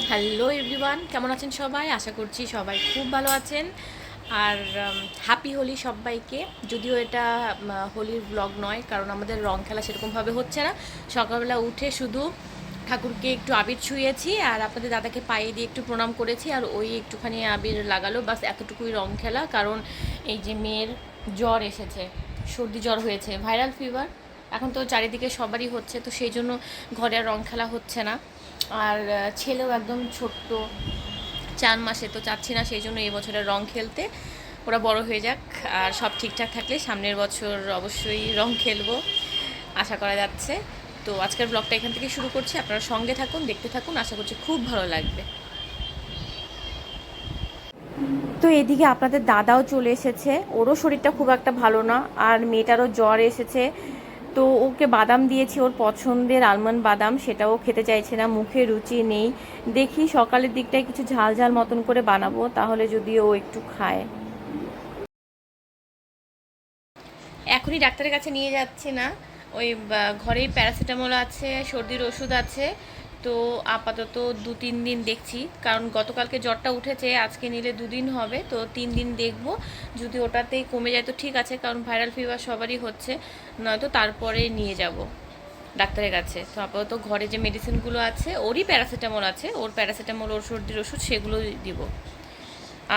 Hello everyone, কেমন আছেন সবাই? আশা করছি সবাই খুব ভালো আছেন। আর হ্যাপি হোলি সবাইকে। যদিও এটা হোলির ব্লগ নয়, কারণ আমাদের রং খেলা সেরকমভাবে হচ্ছে না। সকালবেলা উঠে শুধু ঠাকুরকে একটু আবির ছুঁয়েছি আর আপনাদের দাদাকে পায়ে দিয়ে একটু প্রণাম করেছি, আর ওই একটুখানি আবির লাগালো, বাস এতটুকুই রং খেলা। কারণ এই যে মেয়ের জ্বর এসেছে, সর্দি জ্বর হয়েছে, ভাইরাল ফিভার এখন তো চারিদিকে সবারই হচ্ছে, তো সেই জন্য ঘরে আর রং খেলা হচ্ছে না। আর ছেলেও একদম ছোট্ট, 4 মাসে, তো চাচ্ছি না সেই জন্য এই বছরের রং খেলতে। ওরা বড় হয়ে যাক, আর সব ঠিকঠাক থাকলে সামনের বছর অবশ্যই রং খেলবো, আশা করা যাচ্ছে। তো আজকের ব্লগটা এখান থেকে শুরু করছি, আপনারা সঙ্গে থাকুন, দেখতে থাকুন, আশা করছি খুব ভালো লাগবে। তো এদিকে আপনাদের দাদাও চলে এসেছে, ওরও শরীরটা খুব একটা ভালো না, আর মেয়েটারও জ্বর এসেছে। তো ওকে বাদাম দিয়েছি, ওর পছন্দের আলমন্ড বাদাম, সেটাও খেতে চাইছে না, মুখে রুচি নেই। দেখি সকালের দিকটায় কিছু ঝাল ঝাল মতন করে বানাবো, তাহলে যদি ও একটু খায়। এখনই ডাক্তারের কাছে নিয়ে যাচ্ছি না, ওই ঘরেই প্যারাসিটামল আছে, সর্দির ওষুধ আছে। তো আপাতত 2-3 দিন দেখছি, কারণ গতকালকে জ্বরটা উঠেছে, আজকে নিলে 2 দিন হবে, তো 3 দিন দেখব। যদি ওটাতেই কমে যায় তো ঠিক আছে, কারণ ভাইরাল ফিভার সবারই হচ্ছে, নয়তো তারপরে নিয়ে যাব ডাক্তারের কাছে। তো আপাতত ঘরে যে মেডিসিনগুলো আছে, ওরই প্যারাসিটামল আছে, ওর প্যারাসিটামল, ওর সর্দির ওষুধ, সেগুলো দিব।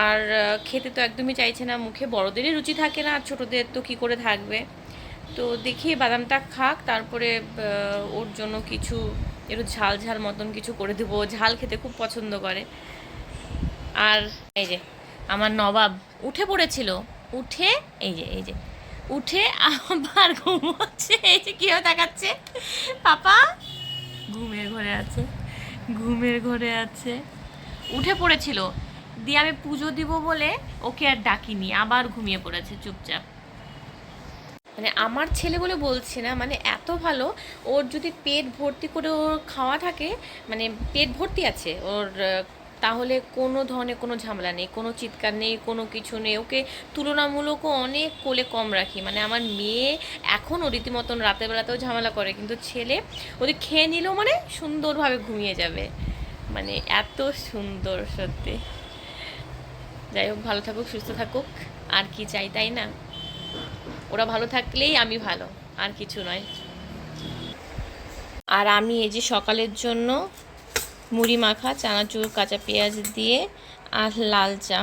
আর খেতে তো একদমই চাইছে না, মুখে বড়দেরই রুচি থাকে না, আর ছোটোদের তো কী করে থাকবে। তো দেখি বাদামটা খাক, তারপরে ওর জন্য কিছু একটু ঝাল ঝাল মতন কিছু করে দেবো, ঝাল খেতে খুব পছন্দ করে। আর এই যে আমার নবাব উঠে পড়েছিল, উঠে এই যে উঠে আবার ঘুমোচ্ছে, এই যে কীভাবে তাকাচ্ছে, পাপা ঘুমের ঘরে আছে, ঘুমের ঘরে আছে। উঠে পড়েছিল, দিয়ে আমি পুজো দিব বলে ওকে আর ডাকিনি, আবার ঘুমিয়ে পড়েছে চুপচাপ। মানে আমার ছেলে বলে বলছি না, মানে এত ভালো। ওর যদি পেট ভর্তি করে ওর খাওয়া থাকে, মানে পেট ভর্তি আছে ওর, তাহলে কোনো ধরনের কোনো ঝামেলা নেই, কোনো চিৎকার নেই, কোনো কিছু নেই। ওকে তুলনামূলকও অনেক কোলে কম রাখি। মানে আমার মেয়ে এখনও রীতিমতন রাতের বেলাতেও ঝামেলা করে, কিন্তু ছেলে ওদের খেয়ে নিলেও মানে সুন্দরভাবে ঘুমিয়ে যাবে, মানে এত সুন্দর সত্যি। যাই হোক, ভালো থাকুক, সুস্থ থাকুক, আর কি চাই, তাই না? ওরা ভালো থাকলেই আমি ভালো, আর কিছু নয়। আর আমি এই যে সকালের জন্য মুড়ি মাখা, চানাচুর, কাঁচা পেঁয়াজ দিয়ে, আর লাল চা,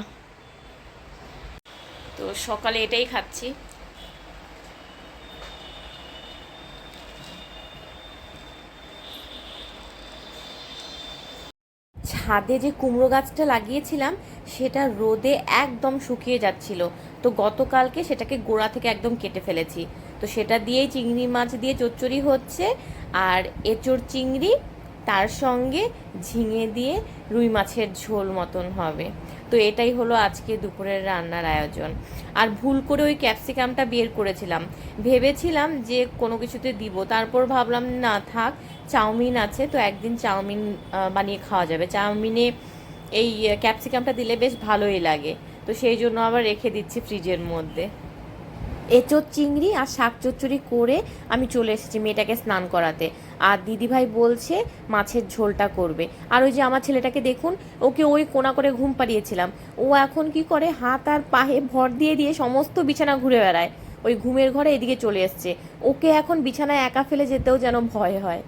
তো সকালে এটাই খাচ্ছি। ছাদে যে কুমড়ো গাছটা লাগিয়েছিলাম, সেটা রোদে একদম শুকিয়ে যাচ্ছিল, তো গতকালকে সেটাকে গোড়া থেকে একদম কেটে ফেলেছি। তো সেটা দিয়েই চিংড়ি মাছ দিয়ে চচ্চড়ি হচ্ছে, আর এঁচোড় চিংড়ি, তার সঙ্গে ঝিঙে দিয়ে রুই মাছের ঝোল মতন হবে। তো এটাই হলো আজকে দুপুরের রান্নার আয়োজন। আর ভুল করে ওই ক্যাপসিকামটা বের করেছিলাম, ভেবেছিলাম যে কোনো কিছুতে দিব, তারপর ভাবলাম না থাক, চাউমিন আছে, তো একদিন চাউমিন বানিয়ে খাওয়া যাবে। চাউমিনে এই ক্যাপসিকামটা দিলে বেশ ভালোই লাগে, তো সেই জন্য আবার রেখে দিচ্ছি ফ্রিজের মধ্যে। এঁচোড় চিংড়ি আর শাক চচ্চড়ি করে আমি চলে এসেছি মেয়েটাকে স্নান করাতে, আর দিদিভাই বলছে মাছের ঝোলটা করবে। আর ওই যে আমার ছেলেটাকে দেখুন, ওকে ওই কোনা করে ঘুম পাড়িয়েছিলাম, ও এখন কি করে, হাত আর পায়ে ভর দিয়ে দিয়ে সমস্ত বিছানা ঘুরে বেড়ায়, ওই ঘুমের ঘরে এদিকে চলে এসছে। ওকে এখন বিছানায় একা ফেলে যেতেও যেন ভয় হয়।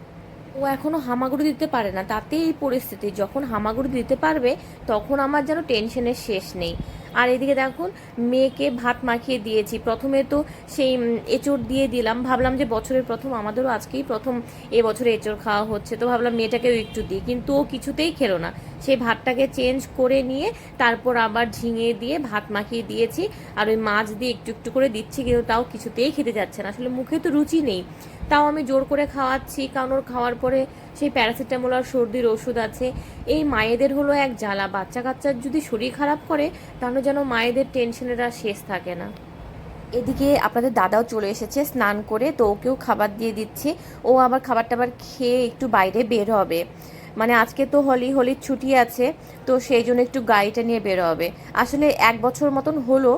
ও এখনো হামাগুড়ি দিতে পারে না, তাতেই এই পরিস্থিতি। যখন হামাগুড়ি দিতে পারবে তখন আমার যেন টেনশনের শেষ নেই। আর এদিকে দেখুন, মেয়েকে ভাত মাখিয়ে দিয়েছি। প্রথমে তো সেই এঁচোড় দিয়ে দিলাম, ভাবলাম যে বছরের প্রথম, আমাদেরও আজকেই প্রথম এবছরে এঁচোড় খাওয়া হচ্ছে, তো ভাবলাম মেয়েটাকেও একটু দিই, কিন্তু ও কিছুতেই খেলো না। সেই ভাতটাকে চেঞ্জ করে নিয়ে তারপর আবার ঝিঙে দিয়ে ভাত মাখিয়ে দিয়েছি, আর ওই মাছ দিয়ে একটু একটু করে দিচ্ছি, কিন্তু তাও কিছুতেই খেতে যাচ্ছে না, আসলে মুখে তো রুচি নেই। তাও আমি জোর করে খাওয়াচ্ছি, কারণ ওর খাওয়ার পরে সেই প্যারাসিটামল আর সর্দির ওষুধ আছে। এই মায়েদের হলো এক জ্বালা, বাচ্চা কাচ্চার যদি শরীর খারাপ করে, তাহলে যেন মায়েদের টেনশনের আর শেষ থাকে না। এদিকে আপনাদের দাদাও চলে এসেছে স্নান করে, তো ওকেও খাবার দিয়ে দিচ্ছি। ও আবার খাবার টাবার খেয়ে একটু বাইরে বের হবে, মানে আজকে তো হোলির ছুটি আছে, তো সেই জন্য একটু গাড়িটা নিয়ে বের হবে। আসলে 1 বছর মতন হলো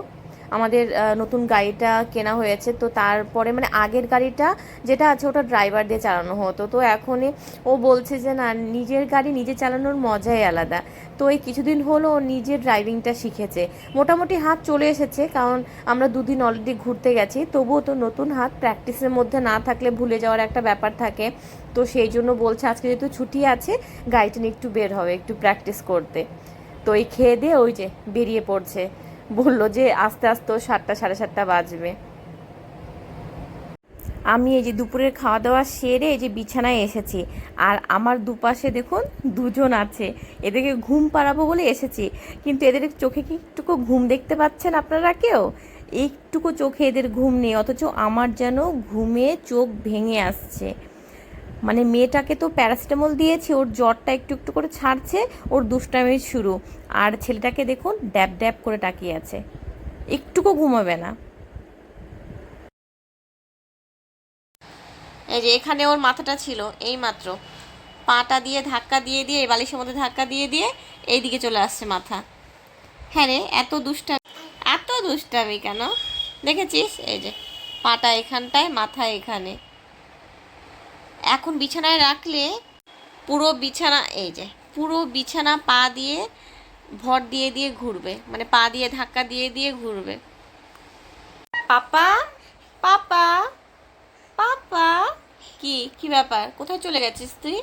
আমাদের নতুন গাড়িটা কেনা হয়েছে, তো তারপরে মানে আগের গাড়িটা যেটা আছে ওটা ড্রাইভার দিয়ে চালানো হতো, তো এখনই ও বলছে যে না, নিজের গাড়ি নিজে চালানোর মজাই আলাদা। তো এই কিছুদিন হলো ও নিজের ড্রাইভিংটা শিখেছে, মোটামুটি হাত চলে এসেছে, কারণ আমরা দুদিন অলরেডি ঘুরতে গেছি, তবুও তো নতুন হাত প্র্যাকটিসের মধ্যে না থাকলে ভুলে যাওয়ার একটা ব্যাপার থাকে। তো সেই জন্য বলছে আজকে যেহেতু ছুটি আছে গাড়িটা নিয়ে একটু বের হবে একটু প্র্যাকটিস করতে। তো এই খেয়ে দিয়ে ওই যে বেরিয়ে পড়ছে, বললো যে আস্তে আস্তে 7টা সাড়ে 7টা বাজবে। আমি এই যে দুপুরের খাওয়া দাওয়া সেরে এই যে বিছানায় এসেছি, আর আমার দুপাশে দেখুন দুজন আছে, এদেরকে ঘুম পাড়াবো বলে এসেছি, কিন্তু এদের চোখে কি একটুকু ঘুম দেখতে পাচ্ছেন আপনারা কেউ? একটুকু চোখে এদের ঘুম নেই, অথচ আমার যেন ঘুমে চোখ ভেঙে আসছে। মানে মেয়েটাকে তো প্যারাসিটামল দিয়েছি, ওর জ্বরটা একটু একটু করে ছাড়ছে, ওর দুষ্টামি শুরু। আর ছেলেটাকে দেখুন ড্যাব ড্যাব করে তাকিয়ে আছে, একটুকু ঘুমাবে না। এই যে এখানে ওর মাথাটা ছিল, এই মাত্র পাটা দিয়ে ধাক্কা দিয়ে দিয়ে এই বালিশের মধ্যে ধাক্কা দিয়ে দিয়ে এইদিকে চলে আসছে মাথা। হ্যাঁ রে, এত দুষ্টামি কেন দেখেছিস? এই যে পাটা এখানটায়, মাথা এখানে। এখন বিছানায় রাখলে পুরো বিছানা, এই যে পুরো বিছানা পা দিয়ে ভর দিয়ে দিয়ে ঘুরবে, মানে পা দিয়ে ধাক্কা দিয়ে দিয়ে ঘুরবে। পাপা, পাপা, পাপা। কি কি ব্যাপার, কোথায় চলে গেছিস তুই?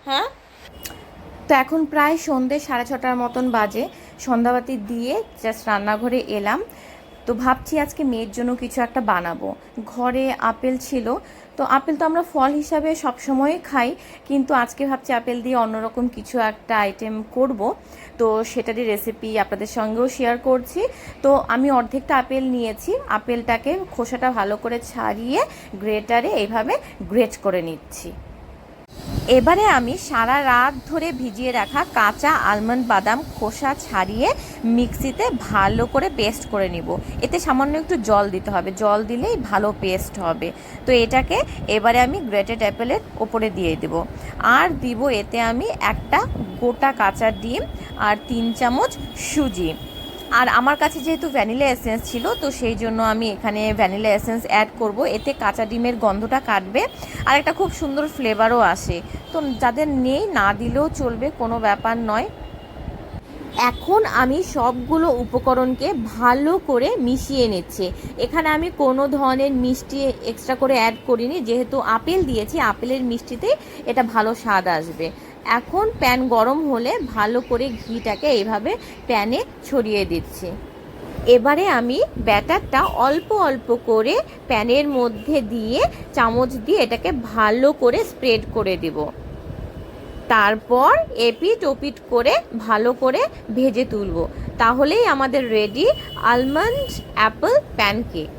হ্যাঁ। তো এখন প্রায় সন্ধে 6:30টার মতন বাজে, সন্ধ্যাবাতি দিয়ে জাস্ট রান্নাঘরে এলাম। তো ভাবছি আজকে মেয়ের জন্য কিছু একটা বানাবো। ঘরে আপেল ছিল, তো আপেল তো আমরা ফল হিসাবে সবসময় খাই, কিন্তু আজকে ভাবছি আপেল দিয়ে অন্যরকম কিছু একটা আইটেম করব। তো সেটারই রেসিপি আপনাদের সঙ্গেও শেয়ার করছি। তো আমি অর্ধেকটা আপেল নিয়েছি, আপেলটাকে খোসাটা ভালো করে ছাড়িয়ে গ্রেটারে এইভাবে গ্রেট করে নিচ্ছি। এবারে আমি সারা রাত ধরে ভিজিয়ে রাখা কাঁচা আলমন্ড বাদাম খোসা ছাড়িয়ে মিক্সিতে ভালো করে পেস্ট করে নিব। এতে সামান্য একটু জল দিতে হবে, জল দিলেই ভালো পেস্ট হবে। তো এটাকে এবারে আমি গ্রেটেড অ্যাপেলের ওপরে দিয়ে দেব, আর দিব এতে আমি একটা গোটা কাঁচা ডিম আর 3 চামচ সুজি। আর আমার কাছে যেহেতু ভ্যানিলা এসেন্স ছিল, তো সেই জন্য আমি এখানে ভ্যানিলা এসেন্স অ্যাড করব, এতে কাঁচা ডিমের গন্ধটা কাটবে আর একটা খুব সুন্দর ফ্লেভারও আসে। তো যাদের নেই না দিলেও চলবে, কোনো ব্যাপার নয়। এখন আমি সবগুলো উপকরণকে ভালো করে মিশিয়ে নিচ্ছি। এখানে আমি কোনো ধরনের মিষ্টি এক্সট্রা করে অ্যাড করিনি, যেহেতু আপেল দিয়েছি, আপেলের মিষ্টিতে এটা ভালো স্বাদ আসবে। এখন প্যান গরম হলে ভালো করে ঘিটাকে এইভাবে প্যানে ছড়িয়ে দিচ্ছি। এবারে আমি ব্যাটারটা অল্প অল্প করে প্যানের মধ্যে দিয়ে চামচ দিয়ে এটাকে ভালো করে স্প্রেড করে দেব। তারপর এপিট ওপিট করে ভালো করে ভেজে তুলব, তাহলেই আমাদের রেডি আলমন্ড অ্যাপল প্যানকেক।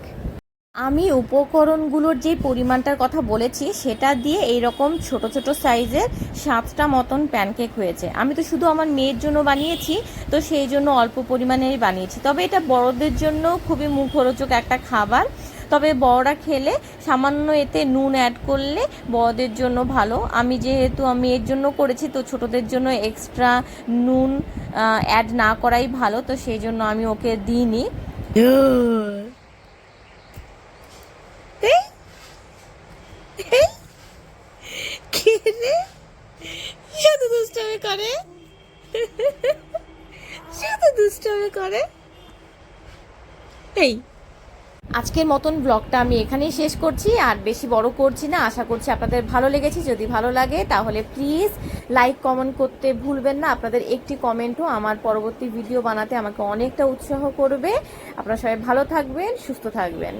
আমি উপকরণগুলোর যে পরিমাণটার কথা বলেছি সেটা দিয়ে এইরকম ছোট ছোট সাইজের 7টা মতন প্যানকেক হয়েছে। আমি তো শুধু আমার মেয়ের জন্য বানিয়েছি, তো সেই জন্য অল্প পরিমাণেই বানিয়েছি। তবে এটা বড়দের জন্য খুবই মুখরোচক একটা খাবার, তবে বড়রা খেলে সামান্য এতে নুন অ্যাড করলে বড়দের জন্য ভালো। আমি যেহেতু আমি এর জন্য করেছি, তো ছোটদের জন্য এক্সট্রা নুন অ্যাড না করাই ভালো, তো সেই জন্য আমি ওকে দিইনি। শুধু দুষ্টামি করে, শুধু দুষ্টামি করে। এই আজকের মতন ব্লগটা আমি এখানেই শেষ করছি, আর বেশি বড় করছি না। আশা করছি আপনাদের ভালো লেগেছে। যদি ভালো লাগে তাহলে প্লিজ লাইক কমেন্ট করতে ভুলবেন না। আপনাদের একটি কমেন্টও আমার পরবর্তী ভিডিও বানাতে আমাকে অনেকটা উৎসাহ করবে। আপনারা সবাই ভালো থাকবেন, সুস্থ থাকবেন।